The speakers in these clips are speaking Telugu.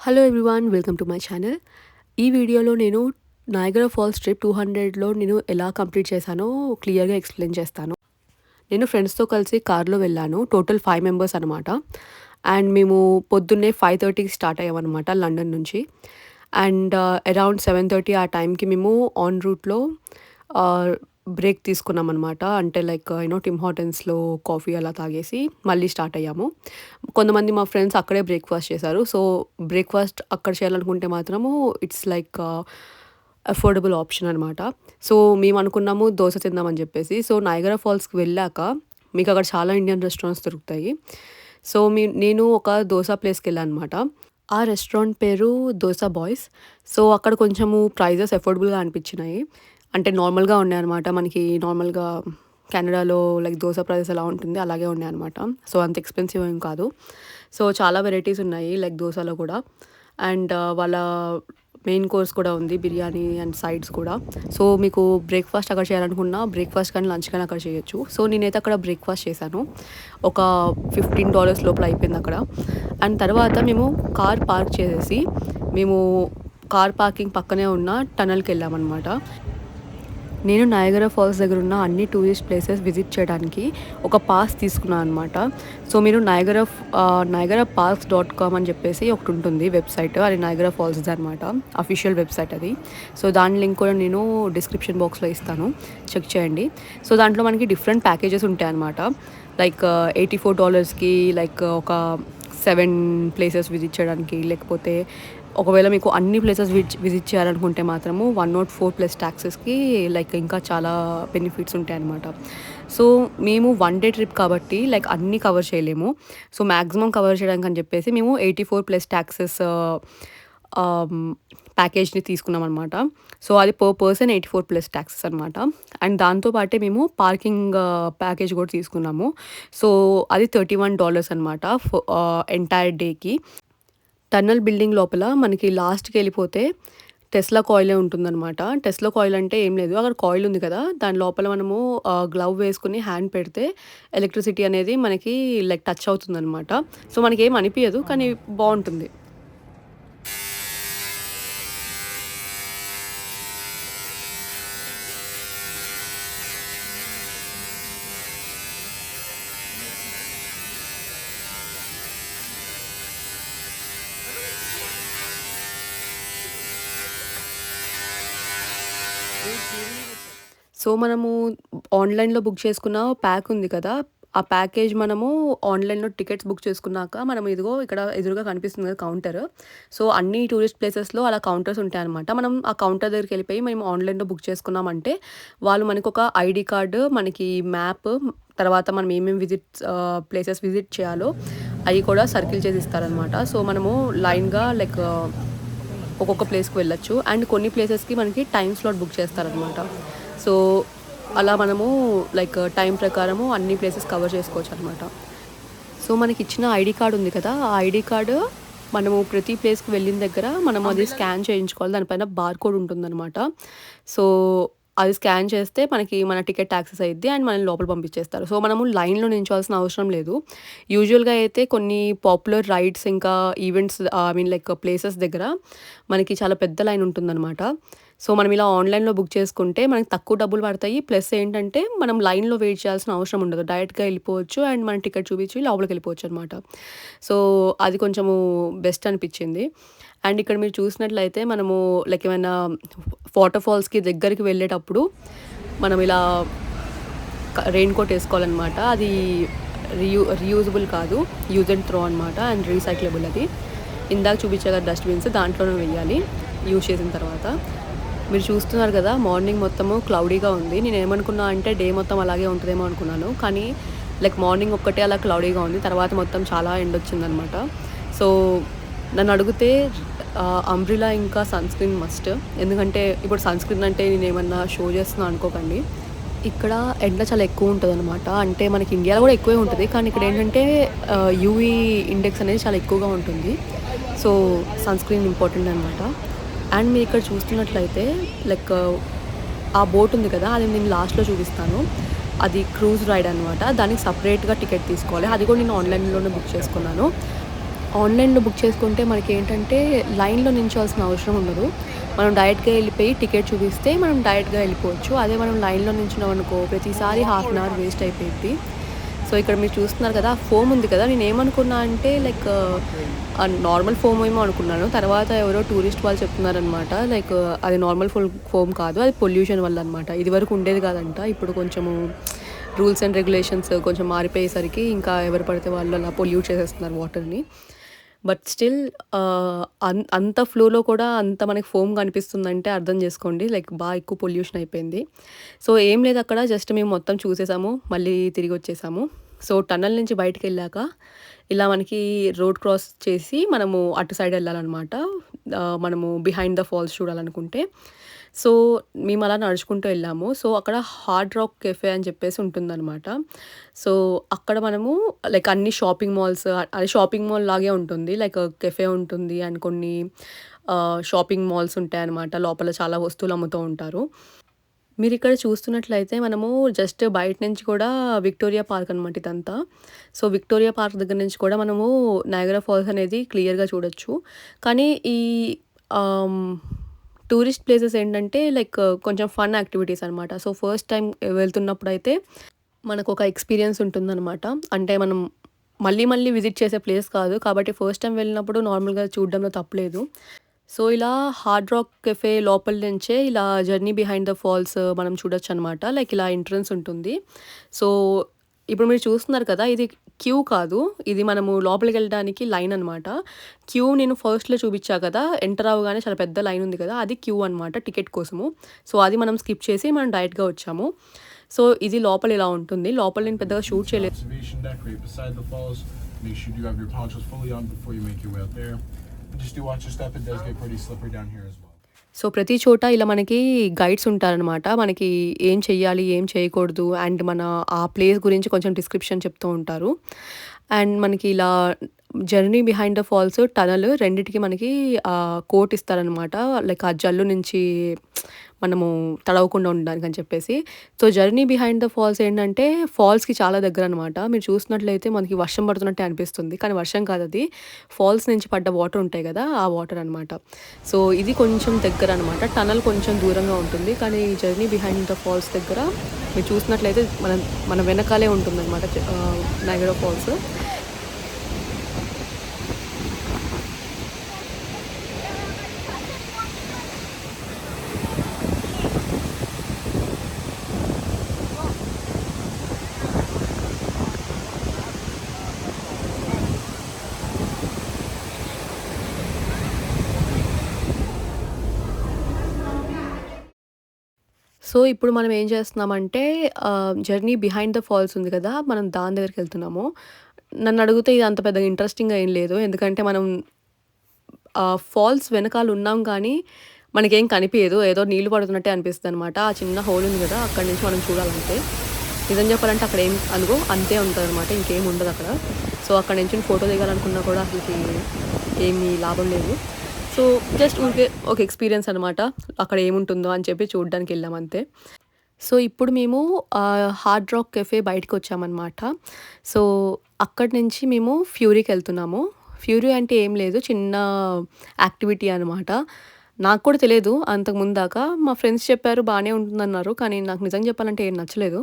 Hello everyone, welcome to my channel. ఈ వీడియోలో నేను నయాగరా ఫాల్స్ ట్రిప్ 200లో నేను ఎలా కంప్లీట్ చేశానో క్లియర్గా ఎక్స్ప్లెయిన్ చేస్తాను. నేను ఫ్రెండ్స్తో కలిసి కార్లో వెళ్ళాను. టోటల్ 5 మెంబర్స్ అనమాట. అండ్ మేము పొద్దున్నే 5:30కి స్టార్ట్ అయ్యామన్నమాట లండన్ నుంచి. అండ్ అరౌండ్ 7:30 ఆ టైంకి మేము ఆన్ రూట్లో బ్రేక్ తీసుకున్నామన్నమాట. అంటే లైక్ టిమ్ హార్టన్స్లో కాఫీ అలా తాగేసి మళ్ళీ స్టార్ట్ అయ్యాము. కొంతమంది మా ఫ్రెండ్స్ అక్కడే బ్రేక్ఫాస్ట్ చేశారు. సో బ్రేక్ఫాస్ట్ అక్కడ చేయాలనుకుంటే మాత్రము ఇట్స్ లైక్ అఫోర్డబుల్ ఆప్షన్ అనమాట. సో మేము అనుకున్నాము దోశ తిందామని చెప్పేసి. సో నయాగరా ఫాల్స్కి వెళ్ళాక మీకు అక్కడ చాలా ఇండియన్ రెస్టారెంట్స్ దొరుకుతాయి. సో నేను ఒక దోశ ప్లేస్కి వెళ్ళాను అనమాట. ఆ రెస్టారెంట్ పేరు దోసా బాయ్స్. సో అక్కడ కొంచెము ప్రైజెస్ అఫోర్డబుల్గా అనిపించినాయి. అంటే నార్మల్గా ఉన్నాయన్నమాట. మనకి నార్మల్గా కెనడాలో లైక్ దోస ప్రైజెస్ ఎలా ఉంటుంది అలాగే ఉన్నాయన్నమాట. సో అంత ఎక్స్పెన్సివ్ ఏం కాదు. సో చాలా వెరైటీస్ ఉన్నాయి లైక్ దోశలో కూడా. అండ్ వాళ్ళ మెయిన్ కోర్స్ కూడా ఉంది, బిర్యానీ అండ్ సైడ్స్ కూడా. సో మీకు బ్రేక్ఫాస్ట్ అక్కడ చేయాలనుకున్నా బ్రేక్ఫాస్ట్ కానీ లంచ్ కానీ అక్కడ చేయొచ్చు. సో నేనైతే అక్కడ బ్రేక్ఫాస్ట్ చేశాను. ఒక $15 లోపల అయిపోయింది అక్కడ. అండ్ తర్వాత మేము కార్ పార్క్ చేసేసి మేము కార్ పార్కింగ్ పక్కనే ఉన్న టనల్కి వెళ్ళామన్నమాట. నేను నయాగరా ఫాల్స్ దగ్గర ఉన్న అన్ని టూరిస్ట్ ప్లేసెస్ విజిట్ చేయడానికి ఒక పాస్ తీసుకున్నాను అనమాట. సో మీరు nayagaraparks.com అని చెప్పేసి ఒకటి ఉంటుంది వెబ్సైట్. అది నయాగరా ఫాల్స్ది అనమాట, అఫీషియల్ వెబ్సైట్ అది. సో దాని లింక్ కూడా నేను డిస్క్రిప్షన్ బాక్స్లో ఇస్తాను, చెక్ చేయండి. సో దాంట్లో మనకి డిఫరెంట్ ప్యాకేజెస్ ఉంటాయి అనమాట. లైక్ $84కి లైక్ ఒక 7 ప్లేసెస్ విజిట్ చేయడానికి, లేకపోతే ఒకవేళ మీకు అన్ని ప్లేసెస్ విజిట్ చేయాలనుకుంటే మాత్రము 104+ ట్యాక్సెస్కి లైక్ ఇంకా చాలా బెనిఫిట్స్ ఉంటాయి అన్నమాట. సో మేము 1 డే ట్రిప్ కాబట్టి లైక్ అన్నీ కవర్ చేయలేము. సో మ్యాక్సిమం కవర్ చేయడానికి అని చెప్పేసి మేము 84+ ట్యాక్సెస్ ప్యాకేజ్ని తీసుకున్నాం అనమాట. సో అది పర్ పర్సన్ 84+ ట్యాక్సెస్ అనమాట. అండ్ దాంతోపాటే మేము పార్కింగ్ ప్యాకేజ్ కూడా తీసుకున్నాము. సో అది $31 అనమాట ఎంటైర్ డేకి. టన్నల్ బిల్డింగ్ లోపల మనకి లాస్ట్కి వెళ్ళిపోతే టెస్లా కాయిలే ఉంటుందన్నమాట. టెస్లా కాయిల్ అంటే ఏం లేదు, అక్కడ కాయిల్ ఉంది కదా, దాని లోపల మనము గ్లవ్ వేసుకుని హ్యాండ్ పెడితే ఎలక్ట్రిసిటీ అనేది మనకి లైక్ టచ్ అవుతుందన్నమాట. సో మనకి ఏం అనిపించదు, కానీ బాగుంటుంది. సో మనము ఆన్లైన్లో బుక్ చేసుకున్న ప్యాక్ ఉంది కదా, ఆ ప్యాకేజ్ మనము ఆన్లైన్లో టికెట్స్ బుక్ చేసుకున్నాక మనం ఇదిగో ఇక్కడ ఎదురుగా కనిపిస్తుంది కదా కౌంటర్. సో అన్ని టూరిస్ట్ ప్లేసెస్లో అలా కౌంటర్స్ ఉంటాయన్నమాట. మనం ఆ కౌంటర్ దగ్గరికి వెళ్ళిపోయి మేము ఆన్లైన్లో బుక్ చేసుకున్నామంటే వాళ్ళు మనకు ఒక ఐడి కార్డు, మనకి మ్యాప్, తర్వాత మనం ఏమేమి ప్లేసెస్ విజిట్ చేయాలో అవి కూడా సర్కిల్ చేసి ఇస్తారనమాట. సో మనము లైన్గా లైక్ ఒక్కొక్క ప్లేస్కి వెళ్ళొచ్చు. అండ్ కొన్ని ప్లేసెస్కి మనకి టైం స్లాట్ బుక్ చేస్తారనమాట. సో అలా మనము లైక్ టైం ప్రకారము అన్ని ప్లేసెస్ కవర్ చేసుకోవచ్చు అనమాట. సో మనకి ఇచ్చిన ఐడి కార్డు ఉంది కదా, ఆ ఐడి కార్డు మనము ప్రతి ప్లేస్కి వెళ్ళిన దగ్గర మనం అది స్కాన్ చేయించుకోవాలి. దానిపైన బార్ కోడ్ ఉంటుందన్నమాట. సో అది స్కాన్ చేస్తే మనకి మన టికెట్ యాక్సెస్ అయ్యిద్ది అండ్ మనల్ని లోపల పంపించేస్తారు. సో మనము లైన్లో నిల్చోవాల్సిన అవసరం లేదు. యూజువల్గా అయితే కొన్ని పాపులర్ రైడ్స్ ఇంకా ఈవెంట్స్ లైక్ ప్లేసెస్ దగ్గర మనకి చాలా పెద్ద లైన్ ఉంటుందన్నమాట. సో మనం ఇలా ఆన్లైన్లో బుక్ చేసుకుంటే మనకి తక్కువ డబ్బులు పడతాయి. ప్లస్ ఏంటంటే మనం లైన్లో వెయిట్ చేయాల్సిన అవసరం ఉండదు, డైరెక్ట్గా వెళ్ళిపోవచ్చు అండ్ మన టికెట్ చూపించి లోపలికి వెళ్ళిపోవచ్చు అనమాట. సో అది కొంచెము బెస్ట్ అనిపించింది. అండ్ ఇక్కడ మీరు చూసినట్లయితే మనము లైక్ ఏమైనా వాటర్ ఫాల్స్కి దగ్గరికి వెళ్ళేటప్పుడు మనం ఇలా రెయిన్ కోట్ వేసుకోవాలన్నమాట. అది రీయూజబుల్ కాదు, యూజ్ అండ్ త్రో అనమాట, అండ్ రీసైక్లబుల్. అది ఇందాక చూపించే కదా డస్ట్బిన్స్, దాంట్లోనే వేయాలి యూజ్ చేసిన తర్వాత. మీరు చూస్తున్నారు కదా మార్నింగ్ మొత్తము క్లౌడీగా ఉంది. నేను ఏమనుకున్నా అంటే డే మొత్తం అలాగే ఉంటుందేమో అనుకున్నాను, కానీ లైక్ మార్నింగ్ ఒక్కటే అలా క్లౌడీగా ఉంది, తర్వాత మొత్తం చాలా ఎండ్ వచ్చిందనమాట. సో నన్ను అడిగితే అంబ్రిలా ఇంకా సన్ స్క్రీన్ మస్ట్. ఎందుకంటే ఇప్పుడు సన్ స్క్రీన్ అంటే నేను ఏమన్నా షో చేస్తున్నా అనుకోకండి. ఇక్కడ ఎండ చాలా ఎక్కువ ఉంటుంది అనమాట. అంటే మనకి ఇండియాలో కూడా ఎక్కువే ఉంటుంది, కానీ ఇక్కడ ఏంటంటే యూవీ ఇండెక్స్ అనేది చాలా ఎక్కువగా ఉంటుంది. సో సన్ స్క్రీన్ ఇంపార్టెంట్ అనమాట. అండ్ మీరు ఇక్కడ చూస్తున్నట్లయితే లైక్ ఆ బోట్ ఉంది కదా, అది నేను లాస్ట్లో చూపిస్తాను. అది క్రూజ్ రైడ్ అనమాట. దానికి సపరేట్గా టికెట్ తీసుకోవాలి. అది కూడా నేను ఆన్లైన్లోనే బుక్ చేసుకున్నాను. ఆన్‌లైన్‌లో బుక్ చేసుకుంటే మనకేంటంటే లైన్‌లో నించోవాల్సిన అవసరం ఉండదు. మనం డైరెక్ట్‌గా ఎళ్ళిపోయి టికెట్ చూపిస్తే మనం డైరెక్ట్‌గా ఎళ్ళిపోవచ్చు. అదే మనం లైన్‌లో నించున్నామనుకో ప్రతిసారి హాఫ్ అన్ అవర్ వేస్ట్ అయిపోయిద్ది. సో, ఇక్కడ మీరు చూస్తున్నారు కదా! ఫోమ్ ఉంది కదా! నేనేమనుకున్నా అంటే లైక్ నార్మల్ ఫోమ్ ఏమో అనుకున్నాను. తర్వాత ఎవరో టూరిస్ట్ వాళ్ళు చెప్తున్నారనమాట. లైక్ అది నార్మల్ ఫోమ్ కాదు. అది పొల్యూషన్ వల్ల అనమాట. ఇదివరకు ఉండేది కాదంట. ఇప్పుడు కొంచెము రూల్స్ అండ్ రెగ్యులేషన్స్ కొంచెం మారిపోయేసరికి ఇంకా ఎవరు పడితే వాళ్ళు అలా పొల్యూట్ చేసేస్తున్నారు వాటర్‌ని. బట్ స్టిల్ అంత ఫ్లోలో కూడా అంత మనకి ఫోమ్ కనిపిస్తుందంటే అర్థం చేసుకోండి. లైక్ ఎక్కువ పొల్యూషన్ అయిపోయింది. సో, ఏం లేదు అక్కడ జస్ట్ మేము మొత్తం చూసేసాము. మళ్ళీ తిరిగొచ్చేసాము. సో, టన్నెల్ నుంచి బయటికెళ్ళాక ఇలా మనకి రోడ్ క్రాస్ చేసి మనము అటు సైడ్ ఎళ్ళాలనమాట. మనము బిహైండ్ ద ఫాల్స్ చూడాలనుకుంటే. సో, మేమలా నడుచుకుంటూ ఎళ్ళాము. సో, అక్కడ హార్డ్ రాక్ కెఫే అని చెప్పేసి ఉంటుందనమాట. సో, అక్కడ మనము లైక్ అన్ని షాపింగ్ మాల్స్ అది షాపింగ్ మాల్ లాగే ఉంటుంది. లైక్ కెఫే ఉంటుంది అండ్ కొన్ని షాపింగ్ మాల్స్ ఉంటాయనమాట. లోపల చాలా వస్తువులు అమ్ముతూ ఉంటారు. మీరిక్కడ చూస్తున్నట్లయితే మనము జస్ట్ బయట నుంచి కూడా విక్టోరియా పార్క్ అనమాట ఇదంతా. సో, విక్టోరియా పార్క్ దగ్గర నుంచి కూడా మనము నయాగరా ఫాల్స్ అనేది క్లియర్‌గా చూడొచ్చు. కానీ ఈ ఆహ్, టూరిస్ట్ ప్లేసెస్ ఏంటంటే లైక్ కొంచెం ఫన్ యాక్టివిటీస్ అనమాట. సో, ఫస్ట్ టైమ్ వెళ్తున్నప్పుడైతే మనకొక ఎక్స్‌పీరియన్స్ ఉంటుందనమాట. అంటే మనం మళ్ళీ మళ్ళీ విజిట్ చేసే ప్లేస్ కాదు. కాబట్టి ఫస్ట్ టైమ్ వెళ్ళినప్పుడు నార్మల్‌గా చూడడంలో తప్పులేదు. సో, ఇలా హార్డ్ రాక్ కెఫే లోపల నుంచే ఇలా జర్నీ బిహైండ్ ద ఫాల్స్ మనం చూడొచ్చనమాట. లైక్ ఇలా ఎంట్రన్స్ ఉంటుంది. సో, ఇప్పుడు మీరు చూస్తున్నారు కదా! ఇది క్యూ కాదు. ఇది మనము లోపలికెళ్ళడానికి లైన్ అనమాట. క్యూ నేను ఫస్ట్‌లో చూపిచ్చా కదా! ఎంటర్ అవ్వగానే చాలా పెద్ద లైన్ ఉంది కదా! అది క్యూ అనమాట టికెట్ కోసము. సో, అది మనం స్కిప్ చేసి మనం డైరెక్ట్‌గా వచ్చాము. సో, ఇది లోపల ఇలా ఉంటుంది. లోపల నేను పెద్దగా షూట్ చేయలేదు. Observation deck right beside the falls. Make sure you have your ponchos fully on before you make your way out there. And just do watch your step. It does get pretty slippery down here as well. So, ప్రతి చోట ఇలా మనకి గైడ్స్ ఉంటారనమాట. మనకి ఏం చెయ్యాలి, ఏం చేయకూడదు అండ్ మన ఆ ప్లేస్ గురించి కొంచెం డిస్క్రిప్షన్ చెప్తూ ఉంటారు. అండ్ మనకి ఇలా journey behind the false, tunnel రెండిటికి మనకి కోట్ ఇస్తారనమాట. లైక్ ఆ జల్లు నుంచి మనము తడవకుండా ఉండడానికని చెప్పేసి. So, journey behind the false ఏంటంటే ఫాల్స్‌కి చాలా దగ్గరనమాట. మీరు చూసినట్లయితే మనకి వర్షం పడుతున్నట్టే అనిపిస్తుంది. కానీ వర్షం కాదది. ఫాల్స్ నుంచి పడ్డ వాటర్ ఉంటాయి గదా! ఆ వాటర్ అనమాట. సో, ఇది కొంచెం దగ్గరనమాట. టనల్ కొంచెం దూరంగా ఉంటుంది. కానీ జర్నీ బిహైండ్ ద ఫాల్స్ దగ్గర మీరు చూసినట్లయితే మన వెనకాలే ఉంటుందనమాట నయాగరా ఫాల్స్. సో, ఇప్పుడు మనం ఏం చేస్తున్నామంటే జర్నీ బిహైండ్ ద ఫాల్స్ ఉంది కదా! మనం దాని దగ్గరికెళ్తున్నాము. నన్నడిగితే ఇది అంత పెద్దగా ఇంట్రెస్టింగ్‌గా ఏం లేదు. ఎందుకంటే మనం ఫాల్స్ వెనకాల ఉన్నాం కానీ మనకేం కనిపియదు. ఏదో నీళ్లు పడుతున్నట్టే అనిపిస్తదనమాట. ఆ చిన్న హోల్ ఉంది కదా! అక్కడి నుంచి మనం చూడాలంతే. నిజం చెప్పాలంటే అక్కడ అదిగో అంతే ఉంటదనమాట. ఇంకేం ఉండదక్కడ. సో, అక్కడ నించొని ఫోటో దిగాలనుకున్నా కూడా అసలకి ఏమీ లాభం లేదు. సో, జస్ట్ ఊరికే ఒక ఎక్స్‌పీరియన్స్ అనమాట. అక్కడ ఏముంటుందో అని చెప్పి చూడ్డానికెళ్ళాం అంతే. సో, ఇప్పుడు మేము హార్డ్ రాక్ కెఫే బయటికొచ్చామనమాట. సో, అక్కడి నుంచి మేము ఫ్యూరీకెళ్తున్నాము. ఫ్యూరీ అంటే ఏం లేదు చిన్న యాక్టివిటీ అనమాట. నాకు కూడా తెలీదు అంతకుముందు దాకా. మా ఫ్రెండ్స్ చెప్పారు బానే ఉంటుందన్నారు. కానీ నాకు నిజంగా చెప్పాలంటే ఏం నచ్చలేదు.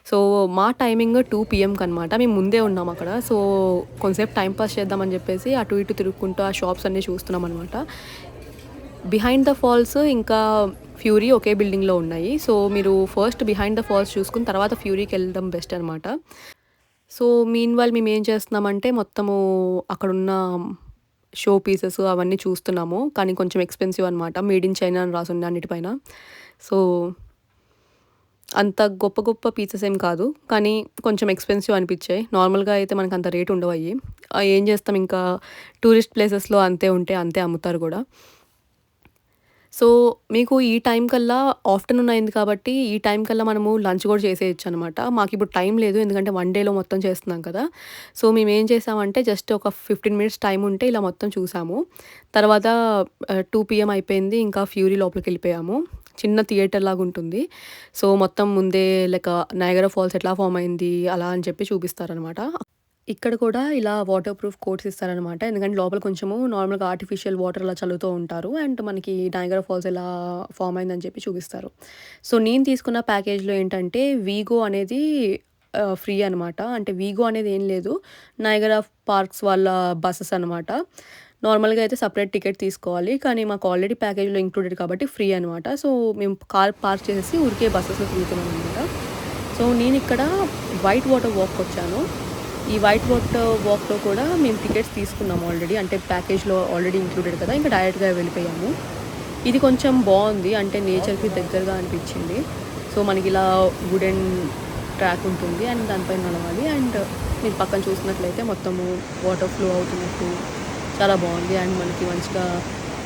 సో, మా టైమింగ్ 2 పీఎంకనమాట. మేము ముందే ఉన్నాం అక్కడ. సో, కొంతసేపు టైమ్ పాస్ చేద్దామని చెప్పేసి అటు ఇటు తిరుగుకుంటూ ఆ షాప్స్ అన్నీ చూస్తున్నామనమాట. బిహైండ్ ద ఫాల్స్ ఇంకా ఫ్యూరీ ఒకే బిల్డింగ్‌లో ఉన్నాయి. సో, మీరు ఫస్ట్ బిహైండ్ ద ఫాల్స్ చూసుకొని తర్వాత ఫ్యూరీకెళ్ళడం బెస్ట్ అనమాట. సో, మీన్‌వైల్ మేమేం చేస్తున్నామంటే మొత్తము అక్కడున్న షో పీసెస్ అవన్నీ చూస్తున్నాము. కానీ కొంచెం ఎక్స్‌పెన్సివ్ అనమాట. మేడ్ ఇన్ చైనా అని రాసుంది అన్నిటిపైన. సో, అంత గొప్ప గొప్ప పీసెస్ ఏం కాదు. కానీ కొంచెం ఎక్స్‌పెన్సివ్ అనిపిచ్చాయి. నార్మల్‌గా అయితే మనకంత రేట్ ఉండవయ్యి. ఏం చేస్తాం ఇంకా టూరిస్ట్ ప్లేసెస్‌లో అంతే ఉంటే అంతే అమ్ముతారు గూడా. సో, మీకు ఈ టైం కల్లా ఆఫ్టర్‌నూన్ అయింది కాబట్టి, ఈ టైం కల్లా మనము లంచ్ గూడా చేసేయొచ్చనమాట. మాకిప్పుడు టైం లేదు. ఎందుకంటే, వన్ డేలో మొత్తం చేస్తున్నాం కదా! సో, మేమేం చేసామంటే, జస్ట్ ఒక 15 మినిట్స్ టైం ఉంటే ఇలా మొత్తం చూసాము. తర్వాత 2 పీఎం అయిపోయింది. ఇంకా ఫ్యూరీ లోపలికెళ్ళిపోయాము. చిన్న థియేటర్ లాగుంటుంది. సో, మొత్తం ముందే లైక్ నయాగరా ఫాల్స్ ఎట్లా ఫార్మ్ అయింది, అలా అని చెప్పి చూపిస్తారనమాట. ఇక్కడ కూడా ఇలా వాటర్ ప్రూఫ్ కోట్స్ ఇస్తారనమాట. ఎందుకంటే లోపల కొంచెము నార్మల్‌గా ఆర్టిఫిషియల్ వాటర్ అలా చల్లుతూ ఉంటారు. అండ్ మనకి నయాగరా ఫాల్స్ ఎలా ఫార్మ్ అయిందని చెప్పి చూపిస్తారు. సో, నేను తీసుకున్న ప్యాకేజ్‌లో ఏంటంటే వీగో అనేది ఫ్రీ అనమాట. అంటే వీగో అనేది ఏం లేదు. నయాగరా పార్క్స్ వాళ్ళ బసెస్ అనమాట. నార్మల్‌గా అయితే సెపరేట్ టికెట్ తీసుకోవాలి. కానీ మాకు ఆల్రెడీ ప్యాకేజ్‌లో ఇంక్లూడెడ్ కాబట్టి ఫ్రీ అనమాట. సో, మేము కార్ పార్క్ చేసేసి ఊరికే బసెస్‌లో తిరుగుతున్నామనమాట. సో, నేనిక్కడ వైట్ వాటర్ వాక్‌కొచ్చాను. ఈ వైట్ వాటర్ వాక్‌లో కూడా మేము టికెట్స్ తీసుకున్నాము ఆల్రెడీ. అంటే ప్యాకేజ్‌లో ఆల్రెడీ ఇంక్లూడెడ్ కదా! ఇంకా డైరెక్ట్‌గా వెళ్ళిపోయాము. ఇది కొంచెం బావుంది. అంటే నేచర్‌కి దగ్గరగా అనిపించింది. సో, మనకిలా వుడెన్ ట్రాక్ ఉంటుంది. అండ్ దానిపైన నడవాలి. అండ్ మీరు పక్కన చూసినట్లయితే మొత్తము వాటర్ ఫ్లో అవుతున్నట్టు చాలా బావుంది. అండ్ మనకి మంచిగా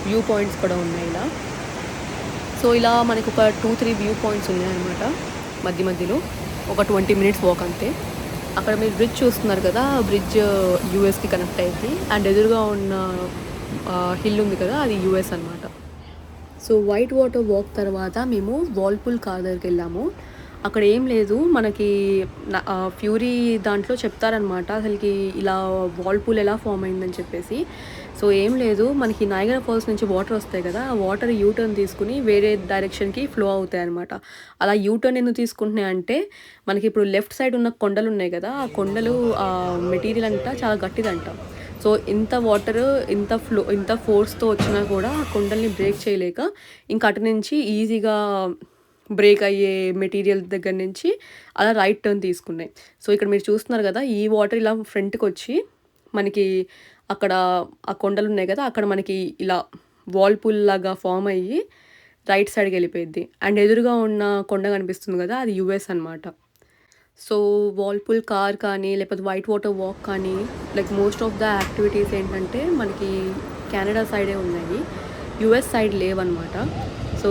వ్యూ పాయింట్స్ కూడా ఉన్నాయి ఇలా. సో, ఇలా మనకొక 2, 3 వ్యూ పాయింట్స్ ఉన్నాయన్నమాట మధ్య మధ్యలో. ఒక 20 మినిట్స్ వాక్ అంతే. అక్కడ మీరు బ్రిడ్జ్ చూస్తున్నారు కదా! ఆ బ్రిడ్జ్ యూఎస్‌కి కనెక్ట్ అయ్యిద్ది. అండ్ ఎదురుగా ఉన్న హిల్ ఉంది కదా! అది యూఎస్ అనమాట. సో, వైట్ వాటర్ వాక్ తర్వాత మేము వాల్‌పూల్ కార్ దగ్గరికెళ్ళాము. అక్కడ ఏం లేదు. మనకి ఫ్యూరీ దాంట్లో చెప్తారనమాట. అసలకి ఇలా వాల్‌పూల్ ఎలా ఫార్మ్ అయిందని చెప్పేసి. సో, ఏం లేదు. మనకి నయాగరా ఫాల్స్ నుంచి వాటర్ వస్తాయి కదా! ఆ వాటర్ యూ టర్న్ తీసుకొని వేరే డైరెక్షన్‌కి ఫ్లో అవుతాయన్నమాట. అలా యూ టర్న్ ఎందుకు తీసుకుంటున్నాయంటే, మనకి ఇప్పుడు లెఫ్ట్ సైడ్ ఉన్న కొండలున్నాయి కదా! ఆ కొండలు మెటీరియల్ అంతా చాలా గట్టిదంట. సో, ఇంత వాటరు ఇంత ఫోర్స్‌తో వచ్చినా కూడా ఆ కొండల్ని బ్రేక్ చేయలేక ఇంక అటు నుంచి ఈజీగా బ్రేక్ అయ్యే మెటీరియల్ దగ్గర నుంచి అలా రైట్ టర్న్ తీసుకున్నాయి. సో, ఇక్కడ మీరు చూస్తున్నారు కదా! ఈ వాటర్ ఇలా ఫ్రంట్‌కొచ్చి మనకి అక్కడ ఆ కొండలున్నాయి కదా! అక్కడ మనకి ఇలా వాల్‌పూల్ లాగా ఫార్మ్ అయ్యి రైట్ సైడ్‌కెళ్ళిపోయిద్ది. అండ్ ఎదురుగా ఉన్న కొండ కనిపిస్తుంది కదా! అది యూఎస్ అనమాట. సో, వాల్‌పూల్ కార్ కానీ, లేకపోతే వైట్ వాటర్ వాక్ కానీ, like most of the activities ఏంటంటే, మనకి కెనడా సైడే ఉన్నాయి. US side లేవనమాట. సో,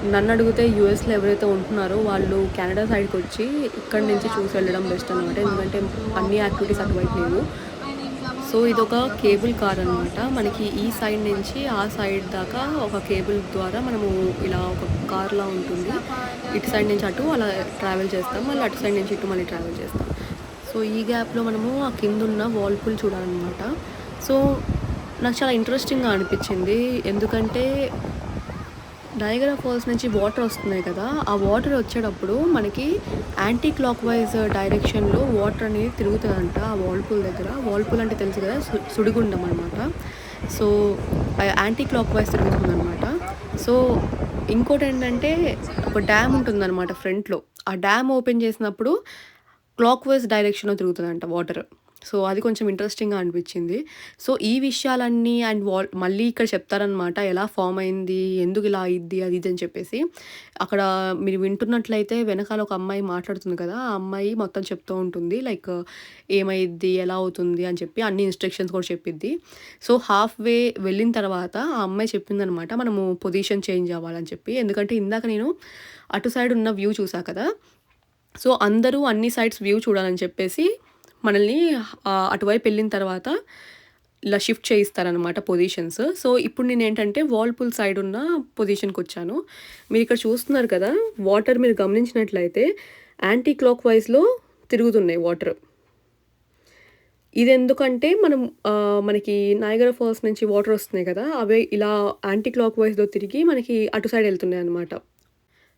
నన్నడిగితే యూఎస్‌లో ఎవరైతే ఉంటున్నారో, వాళ్ళు కెనడా సైడ్‌కొచ్చి ఇక్కడి నుంచి చూసి వెళ్ళడం బెస్ట్ అనమాట. ఎందుకంటే, అన్ని యాక్టివిటీస్ అటువైపు లేవు. సో, ఇదొక కేబుల్ కార్ అనమాట. మనకి ఈ సైడ్ నుంచి ఆ సైడ్ దాకా ఒక కేబుల్ ద్వారా మనము ఇలా ఒక కార్‌లా ఉంటుంది. ఇటు సైడ్ నుంచి అటు అలా ట్రావెల్ చేస్తాం. మళ్ళీ అటు సైడ్ నుంచి ఇటు మళ్ళీ ట్రావెల్ చేస్తాం. సో, ఈ గ్యాప్‌లో మనము ఆ కిందున్న వాల్‌పూల్ చూడాలనమాట. సో, నాకు చాలా ఇంట్రెస్టింగ్‌గా అనిపిచ్చింది. ఎందుకంటే నయాగరా ఫాల్స్ నుంచి వాటర్ వస్తున్నాయి కదా! ఆ వాటర్ వచ్చేటప్పుడు మనకి యాంటీ క్లాక్ వైజ్ డైరెక్షన్‌లో వాటర్ అనేది తిరుగుతదంట ఆ వాల్‌పూల్ దగ్గర. వాల్‌పూల్ అంటే తెలుసు కదా! సుడిగుండం అనమాట. సో, యాంటీ క్లాక్ వైజ్ తిరుగుతుందనమాట. సో, ఇంకోటేంటంటే ఒక డ్యామ్ ఉంటుందనమాట ఫ్రంట్‌లో. ఆ డ్యామ్ ఓపెన్ చేసినప్పుడు క్లాక్ వైజ్ డైరెక్షన్‌లో తిరుగుతదంట వాటర్. సో, అది కొంచెం ఇంట్రెస్టింగ్‌గా అనిపిచ్చింది. సో, ఈ విషయాలన్నీ అండ్ మళ్ళీ ఇక్కడ చెప్తారనమాట ఎలా ఫార్మ్ అయింది, ఎందుకు ఇలా అయ్యిద్ది అది ఇది అని చెప్పేసి. అక్కడ మీరు వింటున్నట్లయితే వెనకాల ఒక అమ్మాయి మాట్లాడుతుంది కదా! ఆ అమ్మాయి మొత్తం చెప్తూ ఉంటుంది. లైక్ ఏమైద్ది, ఎలా అవుతుంది అని చెప్పి అన్ని ఇన్‌స్ట్రక్షన్స్ కూడా చెప్పిద్ది. సో, హాఫ్ వే వెళ్ళిన తర్వాత ఆ అమ్మాయి చెప్పిందనమాట మనము పొజిషన్ చేంజ్ అవ్వాలని చెప్పి. ఎందుకంటే ఇందాక నేను అటు సైడ్ ఉన్న వ్యూ చూసా కదా! సో, అందరూ అన్ని సైడ్స్ వ్యూ చూడాలని చెప్పేసి మనల్ని అటువైపు వెళ్ళిన తర్వాత ఇలా షిఫ్ట్ చేయిస్తారనమాట పొజిషన్స్. సో, ఇప్పుడు నేనేంటంటే వాల్‌పూల్ సైడ్ ఉన్న పొజిషన్‌కొచ్చాను. మీరిక్కడ చూస్తున్నారు కదా! వాటర్ మీరు గమనించినట్లయితే యాంటీ క్లాక్ వైస్‌లో తిరుగుతున్నాయి వాటర్. ఇదెందుకంటే మనం మనకి నయాగరా ఫాల్స్ నుంచి వాటర్ వస్తున్నాయి కదా! అవే ఇలా యాంటీ క్లాక్ వైస్‌లో తిరిగి మనకి అటు సైడ్ ఎళ్తున్నాయన్నమాట.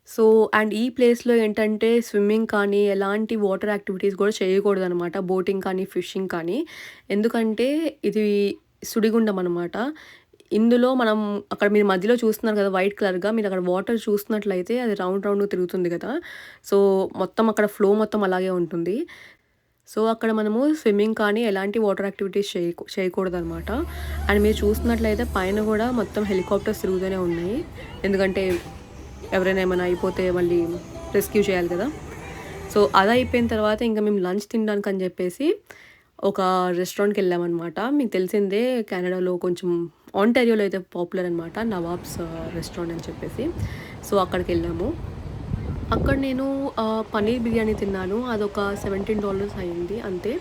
సో, అండ్ ఈ ప్లేస్‌లో ఏంటంటే స్విమ్మింగ్ కానీ, ఎలాంటి వాటర్ యాక్టివిటీస్ గూడా చేయకూడదనమాట. బోటింగ్ కానీ, ఫిషింగ్ కానీ. ఎందుకంటే ఇది సుడిగుండం అనమాట. ఇందులో మనం అక్కడ మీరు మధ్యలో చూస్తున్నారు కదా! వైట్ కలర్‌గా మీరక్కడ వాటర్ చూస్తున్నట్లయితే అది రౌండ్ రౌండ్‌గా తిరుగుతుంది కదా! సో, మొత్తం అక్కడ ఫ్లో మొత్తం అలాగే ఉంటుంది. సో, అక్కడ మనము స్విమ్మింగ్ కానీ, ఎలాంటి వాటర్ యాక్టివిటీస్ చేయకూడదనమాట. అండ్ మీరు చూస్తున్నట్లయితే పైన గూడా మొత్తం హెలికాప్టర్స్ తిరుగుతూనే ఉన్నాయి. ఎందుకంటే ఎవరైనా ఏమైనా అయిపోతే మళ్ళీ రెస్క్యూ చేయాలి కదా! సో, అదయిపోయిన తర్వాత ఇంక మేము లంచ్ తినడానికని జెప్పేసి ఒక రెస్టారెంట్‌కెళ్ళామనమాట. మీకు తెలిసిందే కెనడాలో కొంచెం ఆంటారియోలో అయితే పాపులర్ అనమాట. నవాబ్స్ రెస్టారెంట్ అని చెప్పేసి. సో, అక్కడికెళ్ళాము. అక్కడ నేను పన్నీర్ బిర్యానీ తిన్నాను. అదొక $17 అయింది అంతే.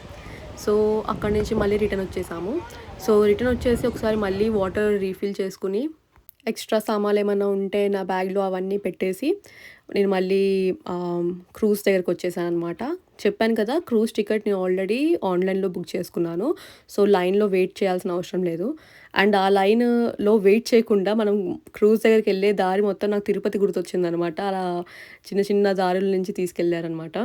సో, అక్కడి నుంచి మళ్ళీ రిటర్న్ వచ్చేసాము. సో, రిటర్న్ వచ్చేసి ఒకసారి మళ్ళీ వాటర్ రీఫిల్ చేసుకొని ఎక్స్‌ట్రా సామాన్లేమన్నా ఉంటే నా బ్యాగ్‌లో అవన్నీ పెట్టేసి, నేను మళ్ళీ క్రూజ్ దగ్గరకొచ్చేసాననమాట. చెప్పాను కదా! క్రూజ్ టికెట్ నేను ఆల్రెడీ ఆన్‌లైన్‌లో బుక్ చేసుకున్నాను. సో, లైన్‌లో వెయిట్ చేయాల్సిన అవసరం లేదు. అండ్ ఆ లైన్‌లో వెయిట్ చేయకుండా మనం క్రూజ్ దగ్గరికెళ్ళే దారి మొత్తం నాకు తిరుపతి గుర్తొచ్చిందనమాట. అలా చిన్న చిన్న దారుల నుంచి తీసుకెళ్లారనమాట.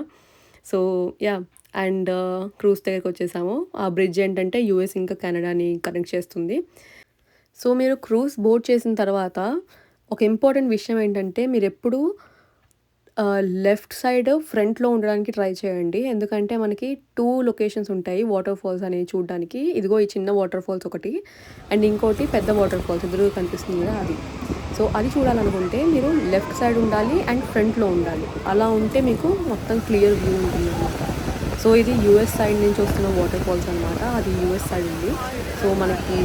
So, yeah! అండ్ క్రూజ్ దగ్గరకొచ్చేసాము. ఆ బ్రిడ్జ్ ఏంటంటే యూఎస్ ఇంకా కెనడాని కనెక్ట్ చేస్తుంది. సో, మీరు క్రూజ్ బోర్డ్ చేసిన తర్వాత ఒక ఇంపార్టెంట్ విషయం ఏంటంటే మీరెప్పుడూ లెఫ్ట్ సైడ్ ఫ్రంట్‌లో ఉండడానికి ట్రై చేయండి. ఎందుకంటే మనకి 2 లొకేషన్స్ ఉంటాయి వాటర్ ఫాల్స్ అనేవి చూడ్డానికి. ఇదిగో ఈ చిన్న వాటర్ ఫాల్స్ ఒకటి అండ్ ఇంకోటి పెద్ద వాటర్ ఫాల్స్ ఎదురుగా కనిపిస్తుంది కదా! అది. సో, అది చూడాలనుకుంటే మీరు లెఫ్ట్ సైడ్ ఉండాలి అండ్ ఫ్రంట్‌లో ఉండాలి. అలా ఉంటే మీకు మొత్తం క్లియర్ వ్యూ ఉంటుందనమాట. సో, ఇది యూఎస్ సైడ్ నుంచి వస్తున్న వాటర్ ఫాల్స్ అనమాట. అది యూఎస్ సైడ్ ఉంది. సో, మనకి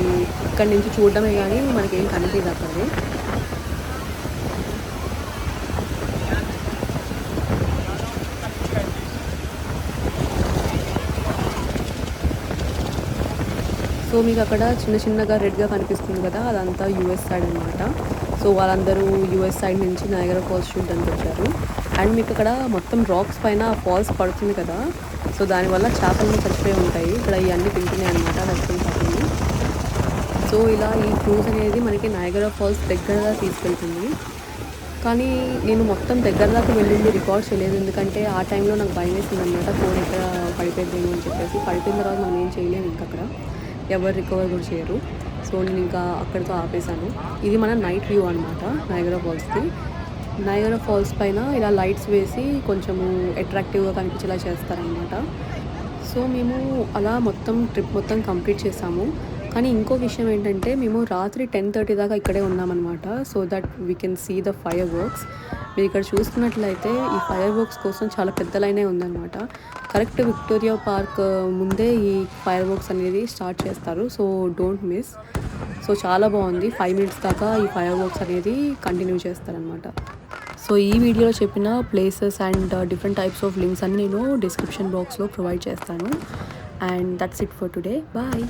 ఇక్కడి నుంచి చూడడమే గానీ మనకేం కనిపియదక్కడి. సో, మీకక్కడ చిన్న చిన్నగా రెడ్‌గా కనిపిస్తుంది కదా! అదంతా యూఎస్ సైడ్ అనమాట. సో, వాళ్ళందరూ యూఎస్ సైడ్ నుంచి నయాగరా ఫాల్స్ చూడ్డానికొచ్చారు. అండ్ మీకక్కడ మొత్తం రాక్స్ పైన ఫాల్స్ పడుతుంది కదా! సో, దానివల్ల చేపలన్నీ చచ్చిపోయి ఉంటాయి. ఇక్కడ ఇయన్నీ తింటున్నాయనమాట చచ్చిపోయిన చేపల్ని. సో, ఇలా ఈ క్రూజ్ అనేది మనకి నయాగరా ఫాల్స్ దగ్గరగా తీసుకెళ్తుంది. కానీ నేను మొత్తం దగ్గర దాకా వెళ్ళింది రికార్డ్ చేయలేదు. ఎందుకంటే ఆ టైంలో నాకు భయమేసిందనమాట. ఫోన్ ఎక్కడ పడిపోయిద్దేమో అని చెప్పేసి. పడిపోయిన తర్వాత మనం ఏం చేయలేము ఇంకక్కడ. ఎవరు రికవర్ కూడా చేయరు. సో, నేనింకా అక్కడితో ఆపేసాను. ఇది మన నైట్ వ్యూ అనమాట నయాగరా ఫాల్స్‌ది. నయాగరా ఫాల్స్ పైన ఇలా లైట్స్ వేసి కొంచెము అట్రాక్టివ్‌గా కనిపించేలా చేస్తారనమాట. సో, మేము అలా మొత్తం ట్రిప్ మొత్తం కంప్లీట్ చేసాము. కానీ ఇంకో విషయం ఏంటంటే మేము రాత్రి 10:30 దాకా ఇక్కడే ఉన్నామనమాట. So that we can see the fireworks. మీరిక్కడ చూస్తున్నట్లయితే ఈ ఫైర్ వర్క్స్ కోసం చాలా పెద్ద లైనే ఉందనమాట. కరెక్ట్ విక్టోరియా పార్క్ ముందే ఈ ఫైర్ వర్క్స్ అనేది స్టార్ట్ చేస్తారు. So, don't miss. సో, చాలా బావుంది. 5 మినిట్స్ దాకా ఈ ఫైర్ వర్క్స్ అనేది కంటిన్యూ చేస్తారనమాట. సో, ఈ వీడియోలో చెప్పిన places and different types of links అన్నీ నేను డిస్క్రిప్షన్ బాక్స్‌లో ప్రొవైడ్ చేస్తాను. And that's it for today. Bye.